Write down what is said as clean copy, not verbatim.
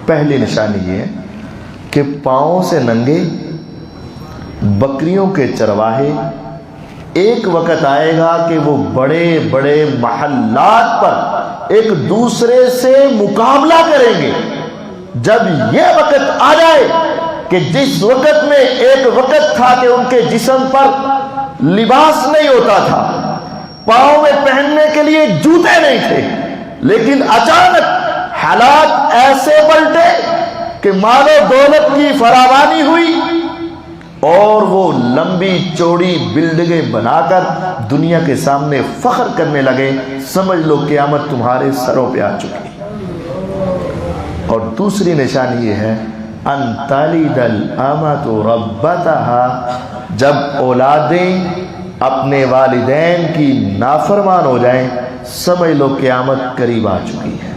پہلی نشانی یہ ہے کہ پاؤں سے ننگے بکریوں کے چرواہے ایک وقت آئے گا کہ وہ بڑے بڑے محلات پر ایک دوسرے سے مقابلہ کریں گے. جب یہ وقت آ جائے کہ جس وقت میں ایک وقت تھا کہ ان کے جسم پر لباس نہیں ہوتا تھا, پاؤں میں پہننے کے لیے جوتے نہیں تھے, لیکن اچانک حالات ایسے پلٹے کہ مال و دولت کی فراوانی ہوئی اور وہ لمبی چوڑی بلڈنگیں بنا کر دنیا کے سامنے فخر کرنے لگے. سمجھ لو قیامت تمہارے سروں پہ آ چکی. اور دوسری نشانی یہ ہے ان تلد الامۃ ربتها, جب اولادیں اپنے والدین کی نافرمان ہو جائیں, سمجھ لو قیامت قریب آ چکی ہے.